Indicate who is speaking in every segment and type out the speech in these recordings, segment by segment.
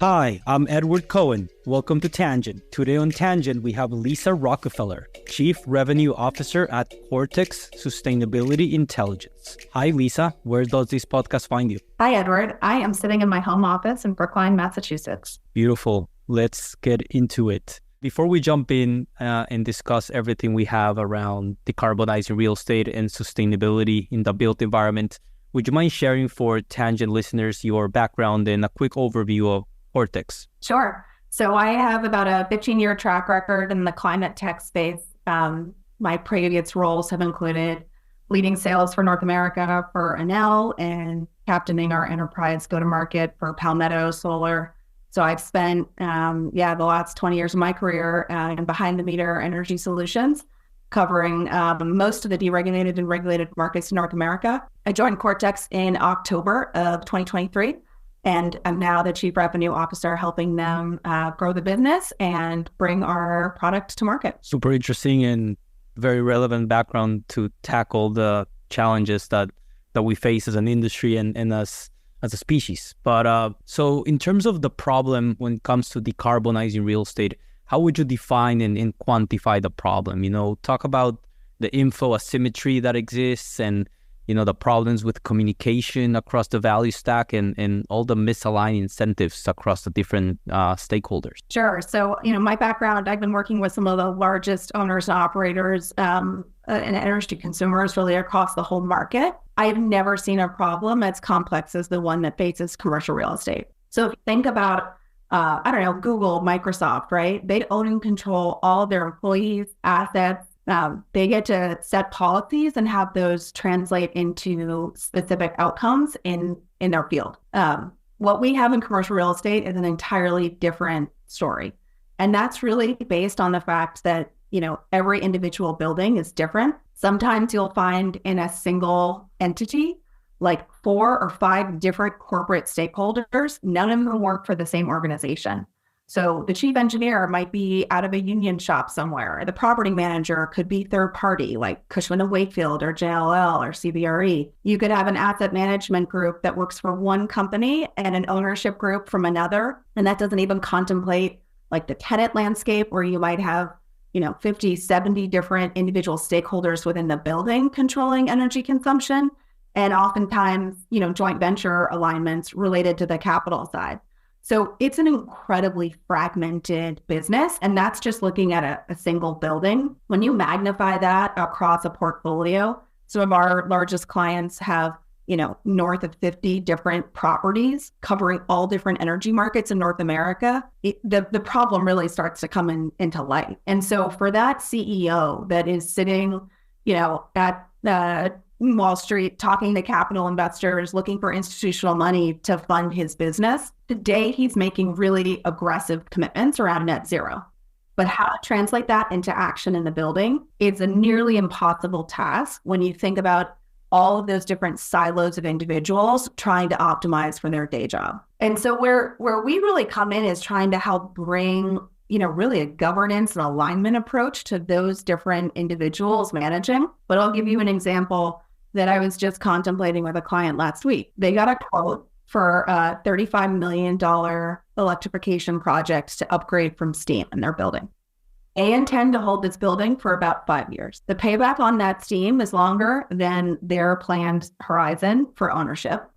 Speaker 1: Hi, I'm Edward Cohen. Welcome to Tangent. Today on Tangent, we have Lisa Rockefeller, Chief Revenue Officer at Cortex Sustainability Intelligence. Hi, Lisa. Where does this podcast find you?
Speaker 2: Hi, Edward. I am sitting in my home office in Brookline, Massachusetts.
Speaker 1: Beautiful. Let's get into it. Before we jump in and discuss everything we have around decarbonizing real estate and sustainability in the built environment, would you mind sharing for Tangent listeners your background and a quick overview of Cortex?
Speaker 2: Sure. So I have about a 15-year track record in the climate tech space. My previous roles have included leading sales for North America for Enel and captaining our enterprise go-to-market for Palmetto Solar. So I've spent, the last 20 years of my career in behind-the-meter energy solutions, covering most of the deregulated and regulated markets in North America. I joined Cortex in October of 2023. And I'm now the Chief Revenue Officer, helping them grow the business and bring our product to market.
Speaker 1: Super interesting and very relevant background to tackle the challenges that we face as an industry and as a species. But so in terms of the problem when it comes to decarbonizing real estate, how would you define and quantify the problem? Talk about the info asymmetry that exists and the problems with communication across the value stack and all the misaligned incentives across the different stakeholders.
Speaker 2: Sure. So, my background, I've been working with some of the largest owners and operators and energy consumers really across the whole market. I've never seen a problem as complex as the one that faces commercial real estate. So if you think about, Google, Microsoft, right? They own and control all of their employees, assets. They get to set policies and have those translate into specific outcomes in their field. What we have in commercial real estate is an entirely different story. And that's really based on the fact that, every individual building is different. Sometimes you'll find in a single entity, like 4 or 5 different corporate stakeholders, none of them work for the same organization. So the chief engineer might be out of a union shop somewhere. The property manager could be third party, like Cushman & Wakefield or JLL or CBRE. You could have an asset management group that works for one company and an ownership group from another. And that doesn't even contemplate like the tenant landscape where you might have, 50, 70 different individual stakeholders within the building controlling energy consumption. And oftentimes, joint venture alignments related to the capital side. So it's an incredibly fragmented business, and that's just looking at a single building. When you magnify that across a portfolio, some of our largest clients have, north of 50 different properties covering all different energy markets in North America. The problem really starts to come into light. And so for that CEO that is sitting, at Wall Street, talking to capital investors, looking for institutional money to fund his business. Today, he's making really aggressive commitments around net zero. But how to translate that into action in the building is a nearly impossible task when you think about all of those different silos of individuals trying to optimize for their day job. And so where we really come in is trying to help bring really a governance and alignment approach to those different individuals managing. But I'll give you an example that I was just contemplating with a client last week. They got a quote for a $35 million electrification project to upgrade from steam in their building. They intend to hold this building for about 5 years. The payback on that steam is longer than their planned horizon for ownership.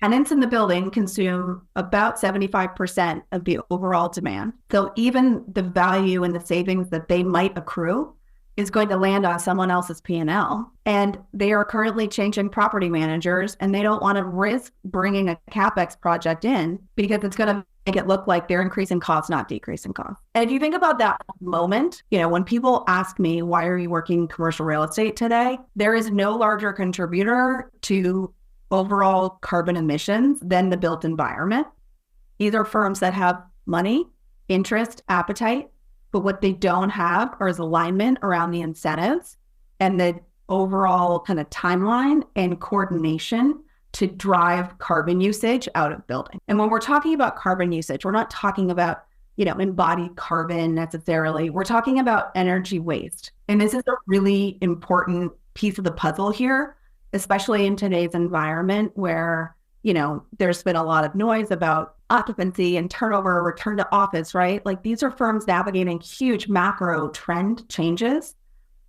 Speaker 2: Tenants in the building consume about 75% of the overall demand. So even the value and the savings that they might accrue is going to land on someone else's P&L. And they are currently changing property managers, and they don't want to risk bringing a CapEx project in because it's going to make it look like they're increasing costs, not decreasing costs. And if you think about that moment, when people ask me, why are you working commercial real estate today? There is no larger contributor to overall carbon emissions than the built environment. These are firms that have money, interest, appetite, but what they don't have is alignment around the incentives and the overall kind of timeline and coordination to drive carbon usage out of building. And when we're talking about carbon usage, we're not talking about, embodied carbon necessarily. We're talking about energy waste. And this is a really important piece of the puzzle here, especially in today's environment where, there's been a lot of noise about occupancy and turnover, return to office, right? Like these are firms navigating huge macro trend changes.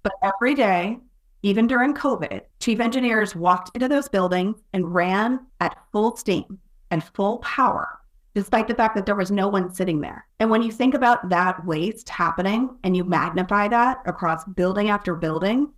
Speaker 2: But every day, even during COVID, chief engineers walked into those buildings and ran at full steam and full power, despite the fact that there was no one sitting there. And when you think about that waste happening and you magnify that across building after building,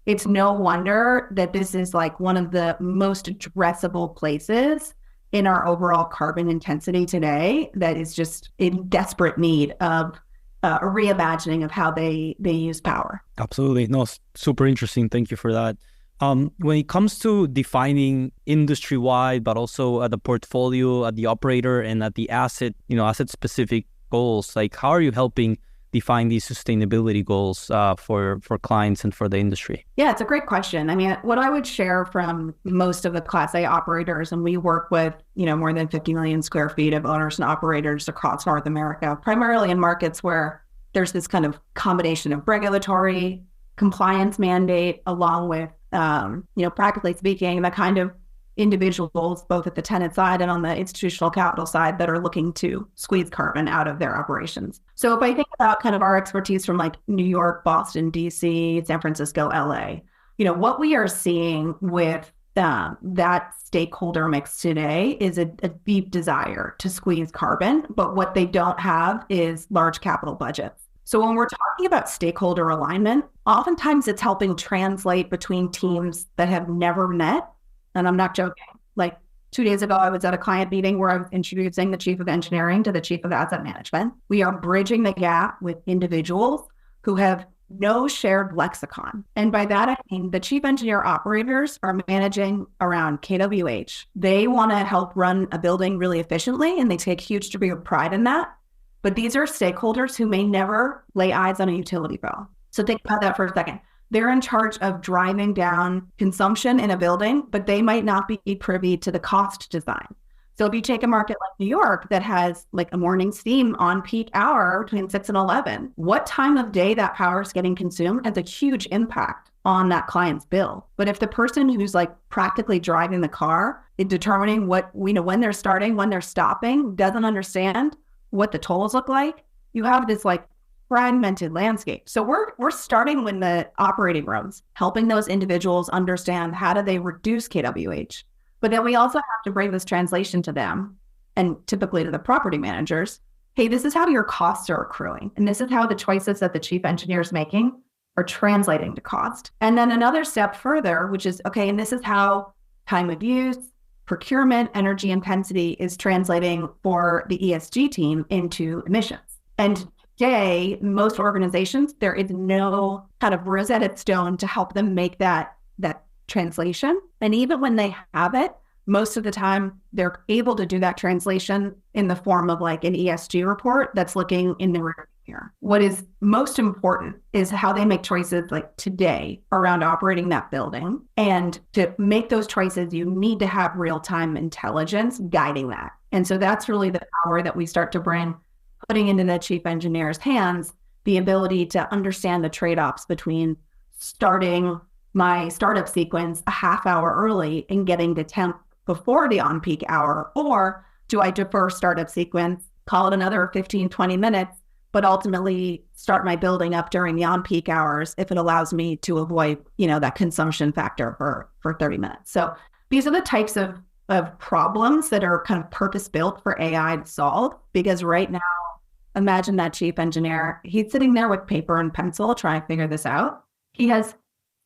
Speaker 2: it's no wonder that this is like one of the most addressable places in our overall carbon intensity today that is just in desperate need of a reimagining of how they use power.
Speaker 1: Absolutely. No, super interesting. Thank you for that. When it comes to defining industry-wide, but also at the portfolio, at the operator, and at the asset-specific goals, like how are you helping define these sustainability goals for clients and for the industry?
Speaker 2: Yeah, it's a great question. I mean, what I would share from most of the Class A operators, and we work with, more than 50 million square feet of owners and operators across North America, primarily in markets where there's this kind of combination of regulatory compliance mandate, along with, practically speaking, the kind of individuals, both at the tenant side and on the institutional capital side, that are looking to squeeze carbon out of their operations. So if I think about kind of our expertise from like New York, Boston, DC, San Francisco, LA, what we are seeing with that stakeholder mix today is a deep desire to squeeze carbon, but what they don't have is large capital budgets. So when we're talking about stakeholder alignment, oftentimes it's helping translate between teams that have never met. And I'm not joking. Like 2 days ago, I was at a client meeting where I was introducing the chief of engineering to the chief of asset management. We are bridging the gap with individuals who have no shared lexicon. And by that, I mean the chief engineer operators are managing around kWh. They want to help run a building really efficiently, and they take huge degree of pride in that. But these are stakeholders who may never lay eyes on a utility bill. So think about that for a second. They're in charge of driving down consumption in a building, but they might not be privy to the cost design. So if you take a market like New York that has like a morning steam on peak hour between 6 and 11, what time of day that power is getting consumed has a huge impact on that client's bill. But if the person who's like practically driving the car in determining what, when they're starting, when they're stopping, doesn't understand what the tolls look like, you have this like fragmented landscape. So we're starting with the operating rooms, helping those individuals understand how do they reduce kWh. But then we also have to bring this translation to them, and typically to the property managers. Hey, this is how your costs are accruing. And this is how the choices that the chief engineer is making are translating to cost. And then another step further, which is, okay, and this is how time of use, procurement, energy intensity is translating for the ESG team into emissions. And today, most organizations, there is no kind of Rosetta Stone to help them make that translation. And even when they have it, most of the time, they're able to do that translation in the form of like an ESG report that's looking in the rear mirror. What is most important is how they make choices like today around operating that building. And to make those choices, you need to have real-time intelligence guiding that. And so that's really the power that we start to bring, putting into the chief engineer's hands, the ability to understand the trade-offs between starting my startup sequence a half hour early and getting to temp before the on-peak hour, or do I defer startup sequence, call it another 15, 20 minutes, but ultimately start my building up during the on-peak hours if it allows me to avoid, that consumption factor for 30 minutes. So these are the types of problems that are kind of purpose-built for AI to solve, because right now, imagine that chief engineer, he's sitting there with paper and pencil trying to figure this out. He has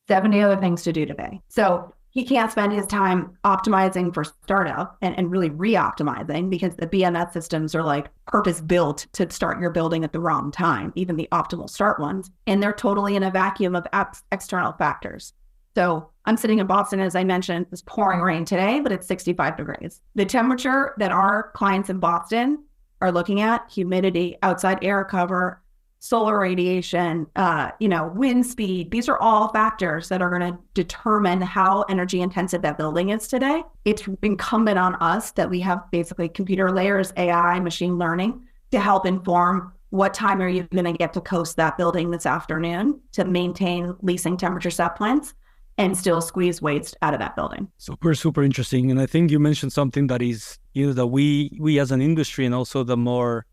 Speaker 2: 70 other things to do today. So he can't spend his time optimizing for startup and really re-optimizing, because the BMS systems are like purpose-built to start your building at the wrong time, even the optimal start ones. And they're totally in a vacuum of external factors. So I'm sitting in Boston, as I mentioned, it's pouring rain today, but it's 65 degrees. The temperature that our clients in Boston are looking at, humidity, outside air cover, solar radiation, wind speed, these are all factors that are going to determine how energy intensive that building is today. It's incumbent on us that we have basically computer layers, AI, machine learning to help inform what time are you going to get to coast that building this afternoon to maintain leasing temperature set points. and still squeeze waste out of that building.
Speaker 1: Super, super interesting. And I think you mentioned something that is, that we as an industry and also the more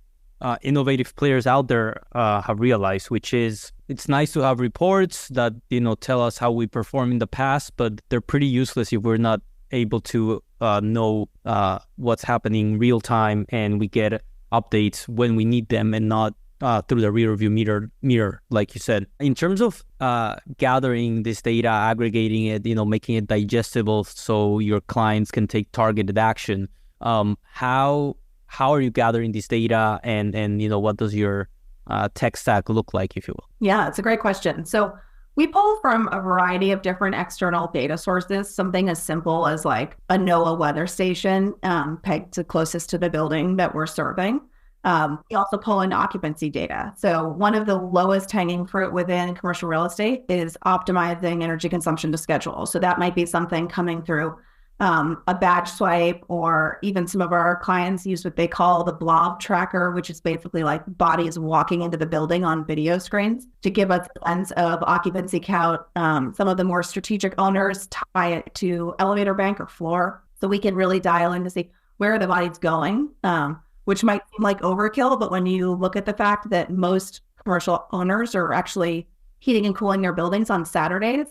Speaker 1: innovative players out there have realized, which is it's nice to have reports that, tell us how we performed in the past, but they're pretty useless if we're not able to know what's happening real time and we get updates when we need them and not through the rear view mirror, like you said. In terms of gathering this data, aggregating it, making it digestible so your clients can take targeted action, how are you gathering this data and what does your tech stack look like, if you will?
Speaker 2: Yeah, it's a great question. So we pull from a variety of different external data sources, something as simple as like a NOAA weather station pegged to closest to the building that we're serving. We also pull in occupancy data. So one of the lowest hanging fruit within commercial real estate is optimizing energy consumption to schedule. So that might be something coming through a badge swipe, or even some of our clients use what they call the blob tracker, which is basically like bodies walking into the building on video screens to give us a sense of occupancy count. Some of the more strategic owners tie it to elevator bank or floor. So we can really dial in to see where are the bodies going, which might seem like overkill, but when you look at the fact that most commercial owners are actually heating and cooling their buildings on Saturdays,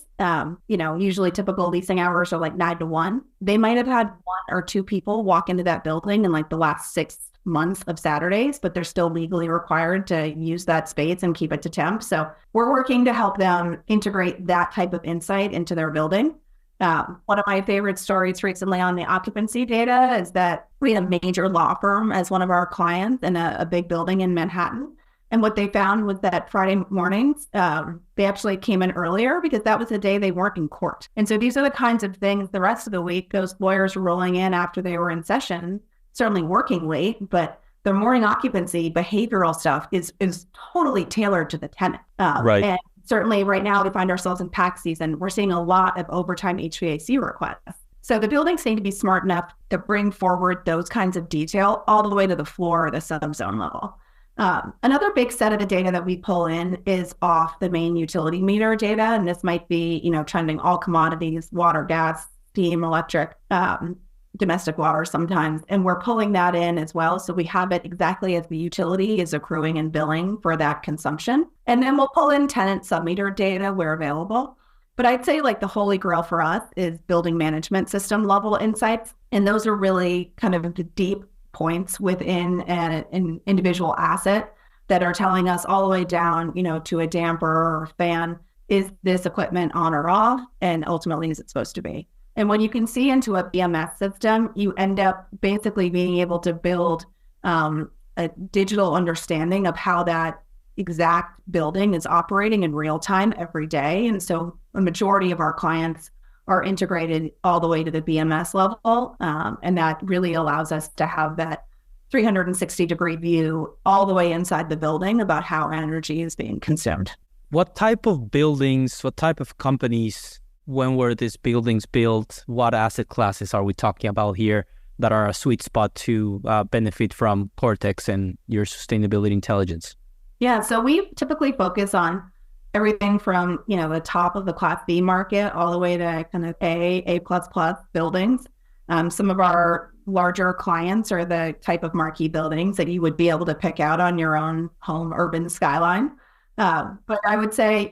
Speaker 2: usually typical leasing hours are like 9 to 1. They might have had 1 or 2 people walk into that building in like the last 6 months of Saturdays, but they're still legally required to use that space and keep it to temp. So we're working to help them integrate that type of insight into their building. One of my favorite stories recently on the occupancy data is that we had a major law firm as one of our clients in a big building in Manhattan. And what they found was that Friday mornings, they actually came in earlier because that was the day they weren't in court. And so these are the kinds of things the rest of the week, those lawyers were rolling in after they were in session, certainly working late, but the morning occupancy behavioral stuff is totally tailored to the tenant.
Speaker 1: Right.
Speaker 2: And certainly right now we find ourselves in pack season. We're seeing a lot of overtime HVAC requests. So the buildings need to be smart enough to bring forward those kinds of detail all the way to the floor or the subzone level. Another big set of the data that we pull in is off the main utility meter data. And this might be, trending all commodities, water, gas, steam, electric, domestic water sometimes. And we're pulling that in as well. So we have it exactly as the utility is accruing and billing for that consumption. And then we'll pull in tenant submeter data where available. But I'd say like the holy grail for us is building management system level insights. And those are really kind of the deep points within an individual asset that are telling us all the way down, to a damper or fan, is this equipment on or off? And ultimately, is it supposed to be? And when you can see into a BMS system, you end up basically being able to build a digital understanding of how that exact building is operating in real time every day. And so a majority of our clients are integrated all the way to the BMS level. And that really allows us to have that 360-degree view all the way inside the building about how energy is being consumed.
Speaker 1: What type of buildings, what type of companies, when were these buildings built? What asset classes are we talking about here that are a sweet spot to benefit from Cortex and your sustainability intelligence?
Speaker 2: Yeah, so we typically focus on everything from, the top of the Class B market all the way to kind of A++ buildings. Some of our larger clients are the type of marquee buildings that you would be able to pick out on your own home urban skyline. But I would say,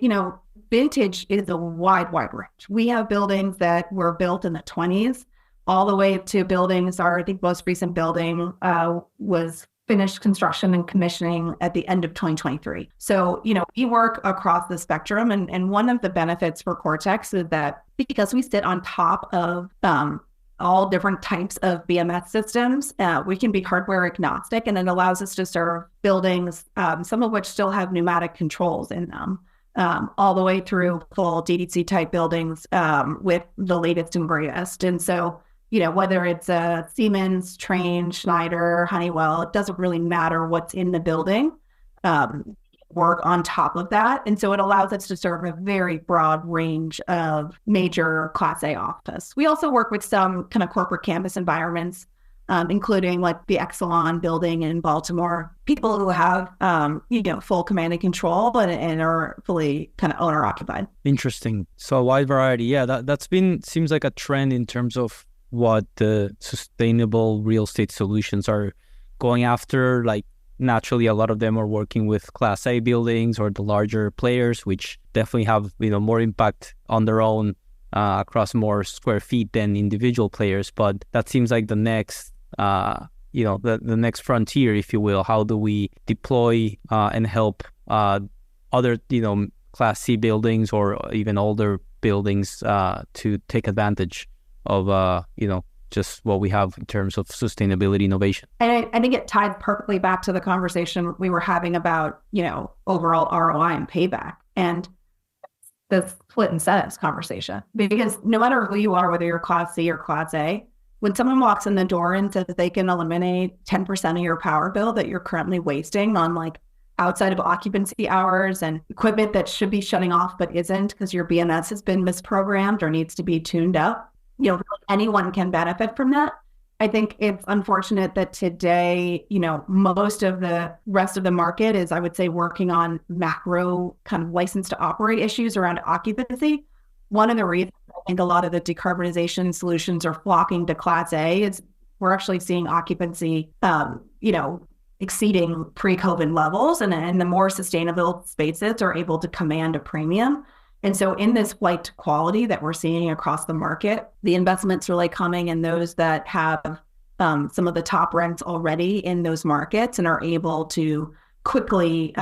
Speaker 2: vintage is a wide range. We have buildings that were built in the 20s all the way to buildings. I think most recent building was finished construction and commissioning at the end of 2023. So, we work across the spectrum. And one of the benefits for Cortex is that because we sit on top of all different types of BMS systems, we can be hardware agnostic, and it allows us to serve buildings, some of which still have pneumatic controls in them, all the way through full DDC type buildings with the latest and greatest. And so, whether it's a Siemens, Trane, Schneider, Honeywell, it doesn't really matter what's in the building. Work on top of that. And so it allows us to serve a very broad range of major Class A office. We also work with some kind of corporate campus environments including like the Exelon building in Baltimore, people who have, full command and control and are fully kind of owner occupied.
Speaker 1: Interesting. So a wide variety. Yeah, seems like a trend in terms of what the sustainable real estate solutions are going after. Like naturally, a lot of them are working with Class A buildings or the larger players, which definitely have, more impact on their own across more square feet than individual players. But that seems like the next, the next frontier, if you will. How do we deploy and help other, Class C buildings or even older buildings to take advantage of, just what we have in terms of sustainability innovation.
Speaker 2: And I think it ties perfectly back to the conversation we were having about, overall ROI and payback and the split incentives conversation. Because no matter who you are, whether you're Class C or Class A, when someone walks in the door and says they can eliminate 10% of your power bill that you're currently wasting on like outside of occupancy hours and equipment that should be shutting off but isn't because your BMS has been misprogrammed or needs to be tuned up, really anyone can benefit from that. I think it's unfortunate that today, most of the rest of the market is, I would say, working on macro kind of license to operate issues around occupancy. One of the reasons I think a lot of the decarbonization solutions are flocking to Class A is we're actually seeing occupancy, exceeding pre-COVID levels, and the more sustainable spaces are able to command a premium. And so in this flight to quality that we're seeing across the market, the investments really coming in those that have some of the top rents already in those markets and are able to quickly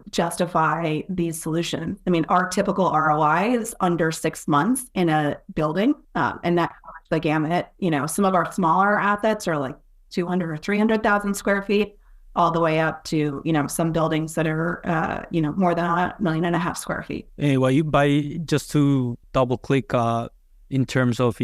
Speaker 2: justify these solutions. I mean, our typical ROI is under 6 months in a building, and that covers the gamut. Some of our smaller assets are like 200 or 300,000 square feet, all the way up to, some buildings that are, more than 1.5 million square feet.
Speaker 1: Anyway, just to double click in terms of,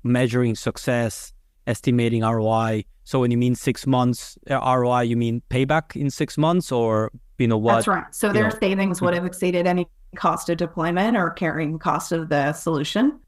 Speaker 1: measuring success, estimating ROI. So when you mean 6 months ROI, you mean payback in 6 months or, what?
Speaker 2: That's right. So their savings would have exceeded any cost of deployment or carrying cost of the solution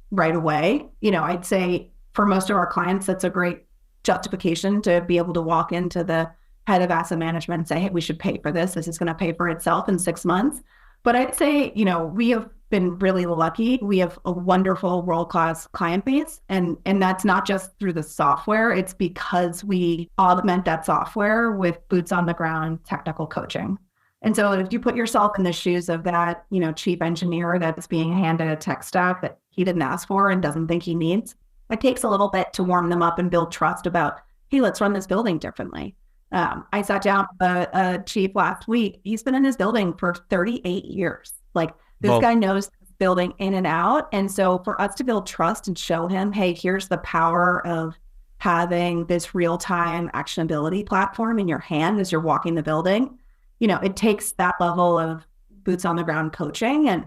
Speaker 2: right away. I'd say for most of our clients, that's a great justification to be able to walk into the head of asset management and say, hey, we should pay for this. This is going to pay for itself in 6 months. But I'd say, we have been really lucky. We have a wonderful world-class client base. And that's not just through the software. It's because we augment that software with boots on the ground technical coaching. And so if you put yourself in the shoes of that, chief engineer that's being handed a tech stack that he didn't ask for and doesn't think he needs, it takes a little bit to warm them up and build trust about, hey, let's run this building differently. I sat down with a chief last week. He's been in his building for 38 years. Like this guy knows this building in and out. And so for us to build trust and show him, hey, here's the power of having this real-time actionability platform in your hand as you're walking the building, it takes that level of boots on the ground coaching. And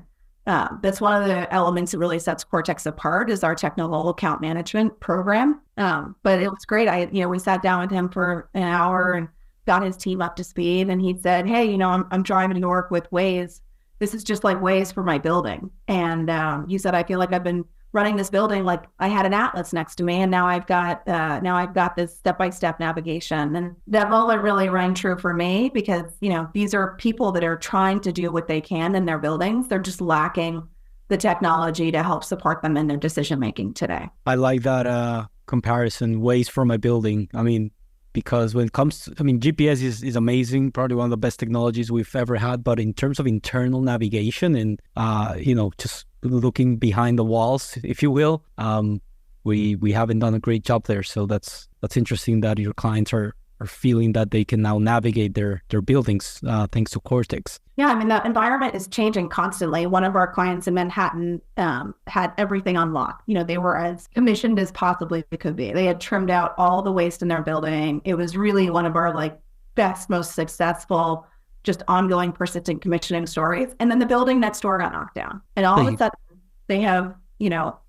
Speaker 2: that's one of the elements that really sets Cortex apart is our technical account management program. But it was great. We sat down with him for an hour and got his team up to speed. And he said, hey, I'm driving to work with Waze. This is just like Waze for my building. And he said, I feel like I've been running this building like I had an atlas next to me, and now I've got this step-by-step navigation. And that moment really rang true for me because these are people that are trying to do what they can in their buildings. They're just lacking the technology to help support them in their decision making today.
Speaker 1: I like that comparison, Waze for my building. I mean, because when it comes to, GPS is amazing, probably one of the best technologies we've ever had. But in terms of internal navigation and just looking behind the walls, if you will, we haven't done a great job there. So that's interesting that your clients are feeling that they can now navigate their buildings thanks to Cortex.
Speaker 2: Yeah, the environment is changing constantly. One of our clients in Manhattan had everything on lock. They were as commissioned as possibly they could be. They had trimmed out all the waste in their building. It was really one of our best, most successful, just ongoing persistent commissioning stories. And then the building next door got knocked down. And all of a sudden they have,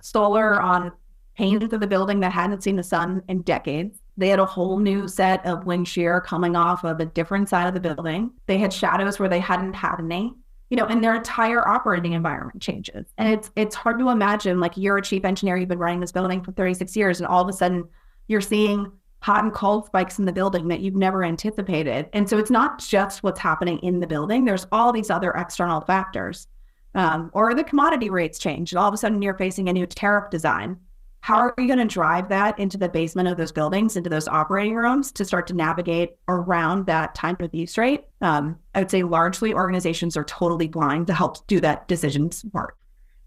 Speaker 2: solar on panes of the building that hadn't seen the sun in decades. They had a whole new set of wind shear coming off of a different side of the building. They had shadows where they hadn't had any, and their entire operating environment changes. And it's hard to imagine, you're a chief engineer, you've been running this building for 36 years, and all of a sudden you're seeing hot and cold spikes in the building that you've never anticipated. And so it's not just what's happening in the building. There's all these other external factors. Or the commodity rates change, and all of a sudden you're facing a new tariff design. How are you going to drive that into the basement of those buildings, into those operating rooms to start to navigate around that time of use rate? I would say largely organizations are totally blind to help do that decision support.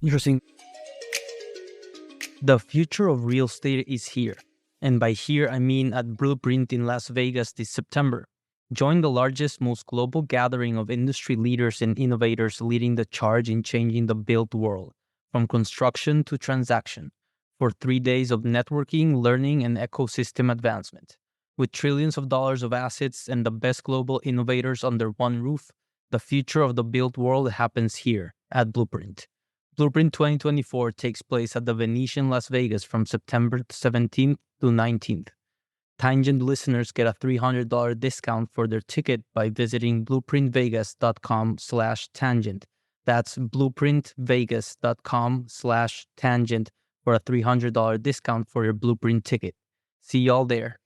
Speaker 1: Interesting. The future of real estate is here. And by here, I mean at Blueprint in Las Vegas this September. Join the largest, most global gathering of industry leaders and innovators leading the charge in changing the built world, from construction to transaction, for 3 days of networking, learning, and ecosystem advancement. With trillions of dollars of assets and the best global innovators under one roof, the future of the built world happens here at Blueprint. Blueprint 2024 takes place at the Venetian Las Vegas from September 17th to 19th. Tangent listeners get a $300 discount for their ticket by visiting blueprintvegas.com/tangent. That's blueprintvegas.com/tangent for a $300 discount for your Blueprint ticket. See y'all there.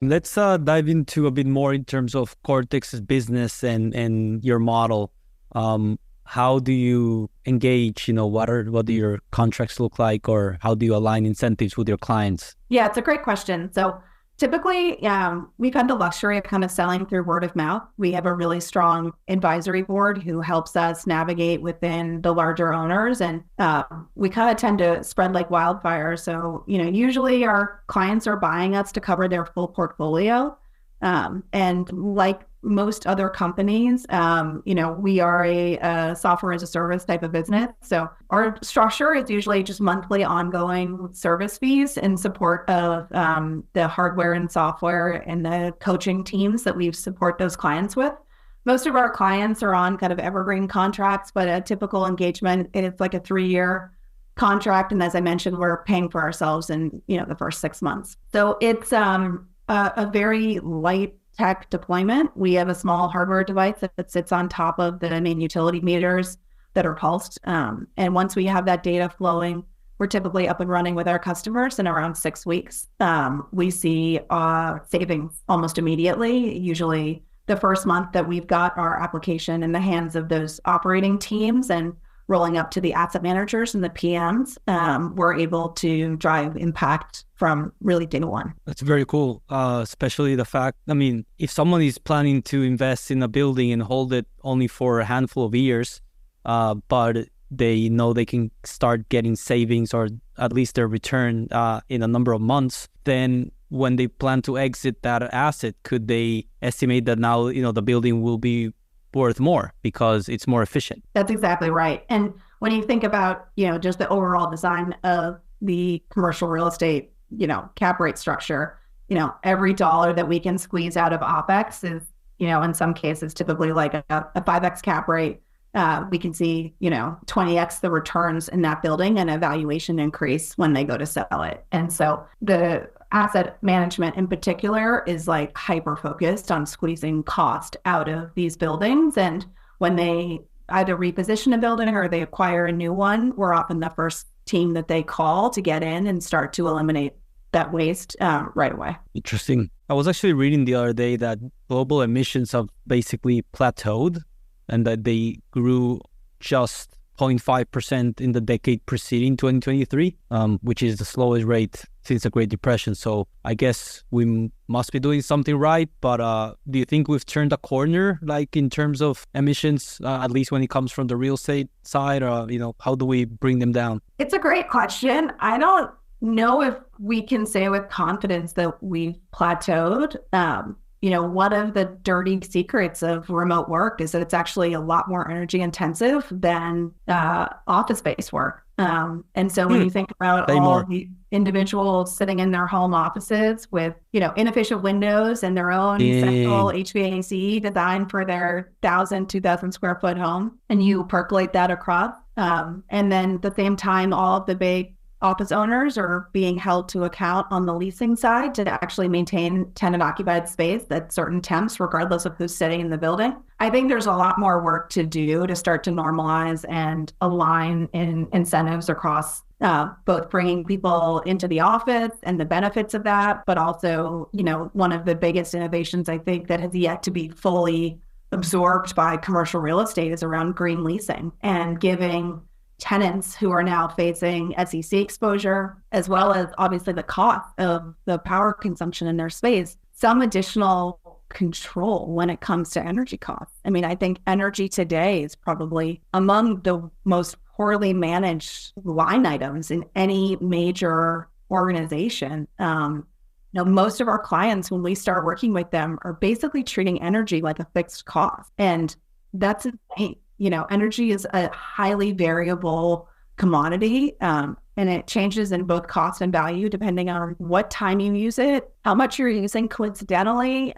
Speaker 1: Let's dive into a bit more in terms of Cortex's business and your model. How do you engage? What do your contracts look like, or how do you align incentives with your clients?
Speaker 2: Yeah, it's a great question. So typically, we've had the luxury of kind of selling through word of mouth. We have a really strong advisory board who helps us navigate within the larger owners, and we kind of tend to spread like wildfire. So, usually our clients are buying us to cover their full portfolio. And like most other companies, we are a software as a service type of business. So our structure is usually just monthly ongoing service fees in support of the hardware and software and the coaching teams that we support those clients with. Most of our clients are on kind of evergreen contracts, but a typical engagement, it's like a 3-year contract. And as I mentioned, we're paying for ourselves in, the first 6 months. So it's a very light tech deployment. We have a small hardware device that sits on top of the main utility meters that are pulsed. And once we have that data flowing, we're typically up and running with our customers in around 6 weeks. We see savings almost immediately. Usually the first month that we've got our application in the hands of those operating teams and rolling up to the asset managers and the PMs, we're able to drive impact from really day one.
Speaker 1: That's very cool, especially the fact, if someone is planning to invest in a building and hold it only for a handful of years, but they know they can start getting savings or at least their return in a number of months, then when they plan to exit that asset, could they estimate that now, the building will be worth more because it's more efficient?
Speaker 2: That's exactly right. And when you think about, just the overall design of the commercial real estate, cap rate structure, every dollar that we can squeeze out of OpEx is, in some cases, typically like a 5x cap rate. We can see, 20x the returns in that building and a valuation increase when they go to sell it. And so the asset management in particular is like hyper focused on squeezing cost out of these buildings. And when they either reposition a building or they acquire a new one, we're often the first team that they call to get in and start to eliminate that waste right away.
Speaker 1: Interesting. I was actually reading the other day that global emissions have basically plateaued and that they grew just 0.5% in the decade preceding 2023, which is the slowest rate since the Great Depression. So I guess we must be doing something right. But do you think we've turned a corner, like in terms of emissions, at least when it comes from the real estate side? Or, how do we bring them down?
Speaker 2: It's a great question. I don't know if we can say with confidence that we've plateaued. One of the dirty secrets of remote work is that it's actually a lot more energy intensive than office-based work. And so when you think about all the individuals sitting in their home offices with, inefficient windows and their own central HVAC designed for their 1,000, 2,000 square foot home, and you percolate that across, and then at the same time, all of the big office owners are being held to account on the leasing side to actually maintain tenant occupied space at certain temps, regardless of who's sitting in the building. I think there's a lot more work to do to start to normalize and align in incentives across both bringing people into the office and the benefits of that, but also, one of the biggest innovations I think that has yet to be fully absorbed by commercial real estate is around green leasing and giving tenants who are now facing SEC exposure, as well as obviously the cost of the power consumption in their space, some additional control when it comes to energy costs. I mean, I think energy today is probably among the most poorly managed line items in any major organization. Most of our clients, when we start working with them, are basically treating energy like a fixed cost. And that's insane. Energy is a highly variable commodity, and it changes in both cost and value depending on what time you use it, how much you're using coincidentally,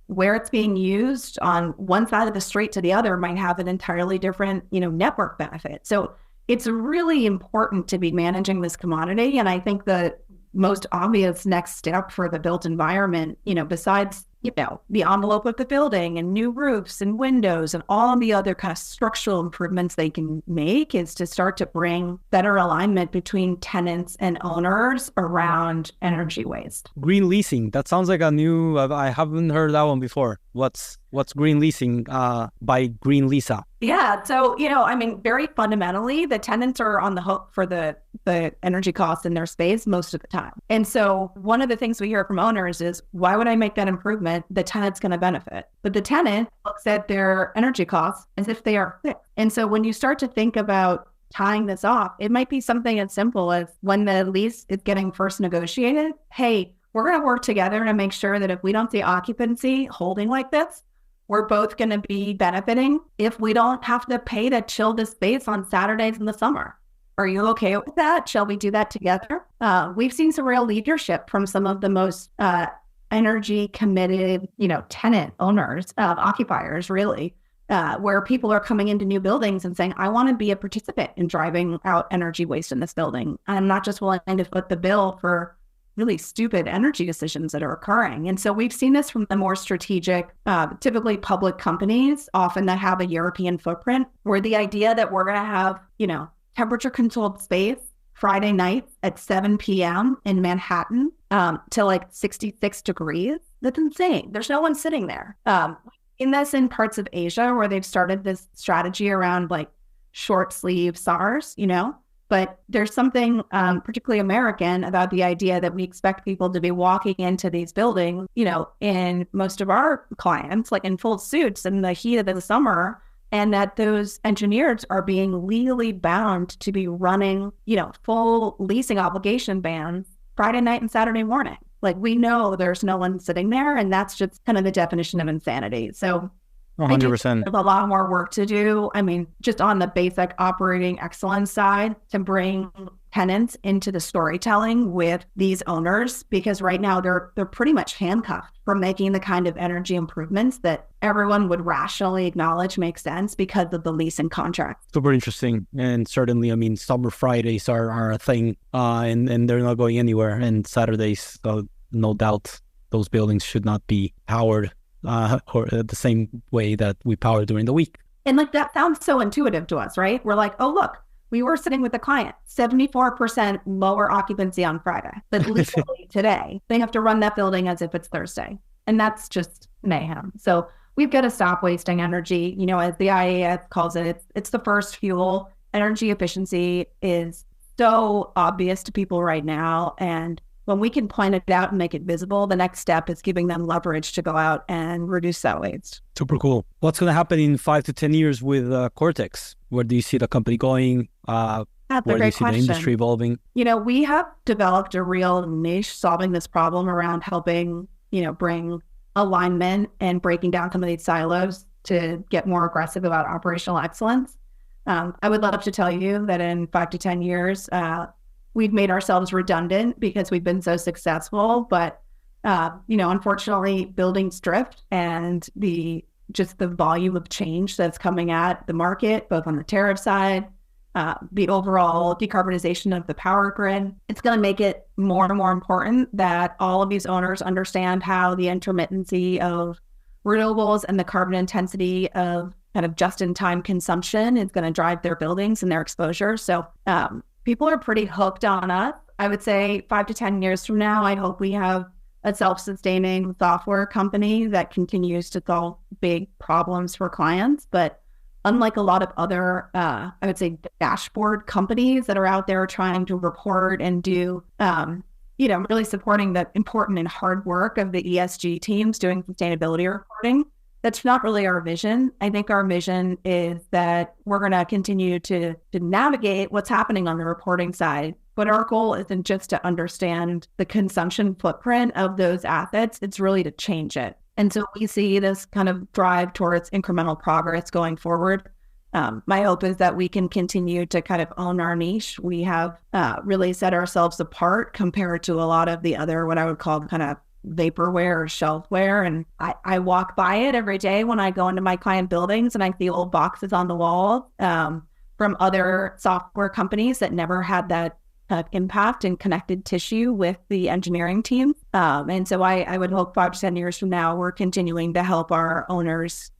Speaker 2: where it's being used on one side of the street to the other might have an entirely different, network benefit. So it's really important to be managing this commodity. And I think the most obvious next step for the built environment, besides the envelope of the building and new roofs and windows and all of the other kind of structural improvements they can make, is to start to bring better alignment between tenants and owners around energy waste.
Speaker 1: Green leasing. That sounds like a new, I haven't heard that one before. What's green leasing by Green Lisa?
Speaker 2: Yeah. So, very fundamentally, the tenants are on the hook for the energy costs in their space most of the time. And so one of the things we hear from owners is, why would I make that improvement? The tenant's going to benefit. But the tenant looks at their energy costs as if they are fixed. And so when you start to think about tying this off, it might be something as simple as when the lease is getting first negotiated, hey, we're going to work together to make sure that if we don't see occupancy holding like this, we're both going to be benefiting if we don't have to pay to chill the space on Saturdays in the summer. Are you okay with that? Shall we do that together? We've seen some real leadership from some of the most energy committed, tenant owners, occupiers, really, where people are coming into new buildings and saying, I want to be a participant in driving out energy waste in this building. I'm not just willing to foot the bill for really stupid energy decisions that are occurring. And so we've seen this from the more strategic, typically public companies, often that have a European footprint, where the idea that we're going to have, temperature controlled space Friday nights at 7 p.m. in Manhattan to like 66 degrees. That's insane. There's no one sitting there. In parts of Asia where they've started this strategy around like short sleeve SARs, but there's something particularly American about the idea that we expect people to be walking into these buildings, in most of our clients, like in full suits in the heat of the summer, and that those engineers are being legally bound to be running, full leasing obligation bans Friday night and Saturday morning. Like, we know there's no one sitting there, and that's just kind of the definition of insanity. So
Speaker 1: 100%.
Speaker 2: There's a lot more work to do. I mean, just on the basic operating excellence side, to bring tenants into the storytelling with these owners, because right now they're pretty much handcuffed from making the kind of energy improvements that everyone would rationally acknowledge make sense because of the leasing contract.
Speaker 1: Super interesting. And certainly, summer Fridays are a thing, and they're not going anywhere. And Saturdays, no doubt, those buildings should not be powered or the same way that we power during the week.
Speaker 2: And like, that sounds so intuitive to us, right? We're like, oh, look, we were sitting with a client, 74% lower occupancy on Friday, but legally today, they have to run that building as if it's Thursday. And that's just mayhem. So we've got to stop wasting energy. As the IAS calls it, it's the first fuel. Energy efficiency is so obvious to people right now. And when we can point it out and make it visible, the next step is giving them leverage to go out and reduce that waste.
Speaker 1: Super cool. What's going to happen in 5 to 10 years with Cortex? Where do you see the company going? Where do you see the industry evolving?
Speaker 2: We have developed a real niche solving this problem around helping, bring alignment and breaking down some of these silos to get more aggressive about operational excellence. I would love to tell you that in 5 to 10 years, we've made ourselves redundant because we've been so successful. But, unfortunately, buildings drift, and the volume of change that's coming at the market, both on the tariff side, the overall decarbonization of the power grid, it's going to make it more and more important that all of these owners understand how the intermittency of renewables and the carbon intensity of kind of just-in-time consumption is going to drive their buildings and their exposure. So People are pretty hooked on us. I would say 5 to 10 years from now, I hope we have a self-sustaining software company that continues to solve big problems for clients. But unlike a lot of other, I would say, dashboard companies that are out there trying to report and do, really supporting the important and hard work of the ESG teams doing sustainability reporting, that's not really our vision. I think our vision is that we're going to continue to navigate what's happening on the reporting side. But our goal isn't just to understand the consumption footprint of those assets. It's really to change it. And so we see this kind of drive towards incremental progress going forward. My hope is that we can continue to kind of own our niche. We have really set ourselves apart compared to a lot of the other, what I would call kind of vaporware or shelfware. And I walk by it every day when I go into my client buildings and I see old boxes on the wall from other software companies that never had that impact and connected tissue with the engineering team. And so I would hope 5 to 10 years from now, we're continuing to help our owners,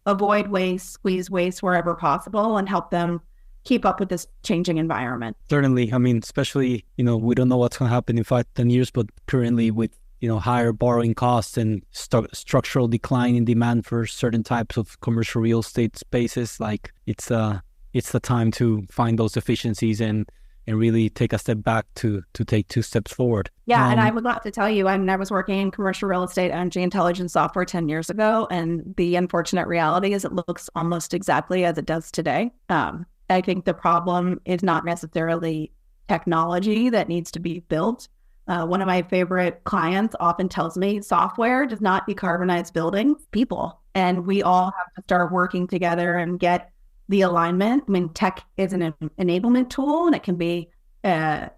Speaker 2: avoid waste, squeeze waste wherever possible, and help them keep up with this changing environment.
Speaker 1: Certainly. I mean, especially, we don't know what's going to happen in 5 to 10 years, but currently with, higher borrowing costs and structural decline in demand for certain types of commercial real estate spaces, like it's the time to find those efficiencies and really take a step back to take 2 steps forward.
Speaker 2: Yeah, and I would love to tell you, I was working in commercial real estate energy intelligence software 10 years ago, and the unfortunate reality is it looks almost exactly as it does today. I think the problem is not necessarily technology that needs to be built. One of my favorite clients often tells me software does not decarbonize buildings, people. And we all have to start working together and get the alignment. I mean, tech is an enablement tool, and it can be, a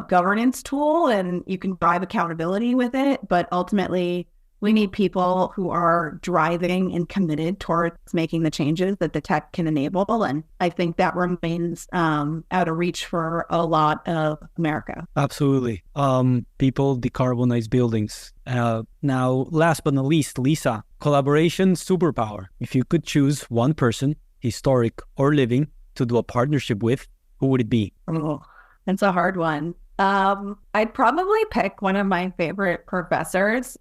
Speaker 2: governance tool, and you can drive accountability with it. But ultimately, we need people who are driving and committed towards making the changes that the tech can enable. And I think that remains out of reach for a lot of America.
Speaker 1: Absolutely. People decarbonize buildings. Now, last but not least, Lisa, collaboration superpower. If you could choose one person, historic or living, to do a partnership with, who would it be?
Speaker 2: Oh, that's a hard one. I'd probably pick one of my favorite professors.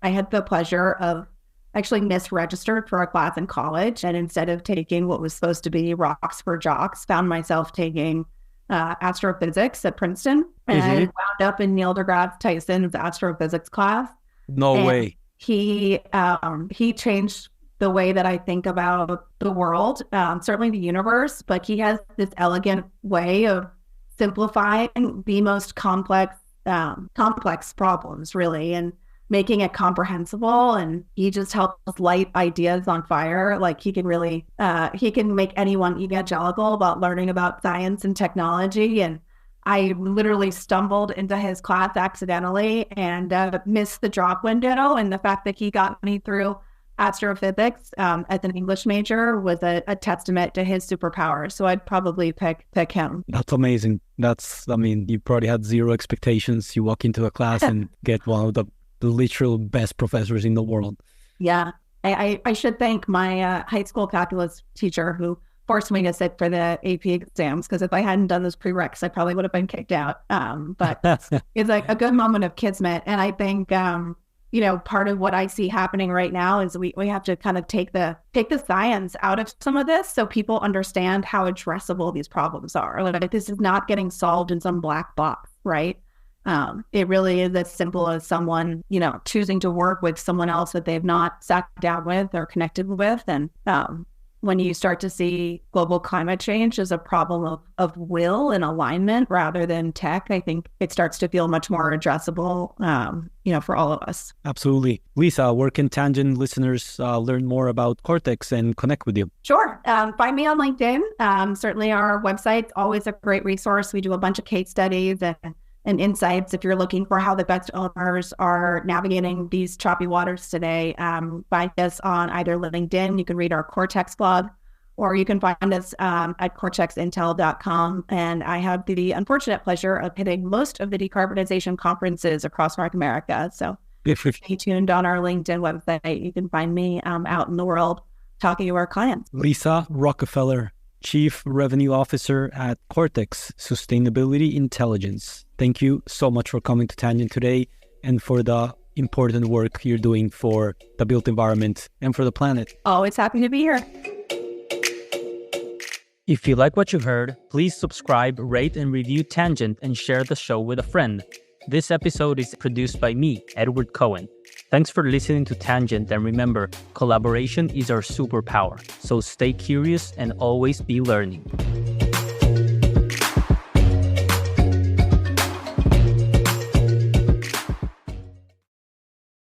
Speaker 2: I had the pleasure of actually misregistered for a class in college, and instead of taking what was supposed to be rocks for jocks, found myself taking astrophysics at Princeton, and I wound up in Neil deGrasse Tyson's astrophysics class.
Speaker 1: No way.
Speaker 2: He changed the way that I think about the world, certainly the universe, but he has this elegant way of simplifying the most complex problems, really, and making it comprehensible. And he just helps light ideas on fire. Like he can really, he can make anyone evangelical about learning about science and technology. And I literally stumbled into his class accidentally and missed the drop window. And the fact that he got me through astrophysics as an English major was a testament to his superpower. So I'd probably pick him.
Speaker 1: That's amazing. You probably had zero expectations. You walk into a class and get one of the literal best professors in the world.
Speaker 2: Yeah. I should thank my high school calculus teacher who forced me to sit for the AP exams, because if I hadn't done those prereqs, I probably would have been kicked out. But it's like a good moment of kismet. And I think, part of what I see happening right now is we have to kind of take the science out of some of this so people understand how addressable these problems are. Like this is not getting solved in some black box, right? It really is as simple as someone, choosing to work with someone else that they've not sat down with or connected with. And when you start to see global climate change as a problem of will and alignment rather than tech, I think it starts to feel much more addressable, for all of us.
Speaker 1: Absolutely. Lisa, where can Tangent listeners learn more about Cortex and connect with you?
Speaker 2: Sure. Find me on LinkedIn. Certainly our website's always a great resource. We do a bunch of case studies and insights if you're looking for how the best owners are navigating these choppy waters today. Find us on either LinkedIn, you can read our Cortex blog, or you can find us at cortexintel.com. And I have the unfortunate pleasure of hitting most of the decarbonization conferences across North America. So stay tuned on our LinkedIn website. You can find me out in the world talking to our clients.
Speaker 1: Lisa Rockefeller, Chief Revenue Officer at Cortex Sustainability Intelligence. Thank you so much for coming to Tangent today and for the important work you're doing for the built environment and for the planet.
Speaker 2: Always happy to be here.
Speaker 1: If you like what you heard, please subscribe, rate, and review Tangent and share the show with a friend. This episode is produced by me, Edward Cohen. Thanks for listening to Tangent, and remember, collaboration is our superpower. So stay curious and always be learning.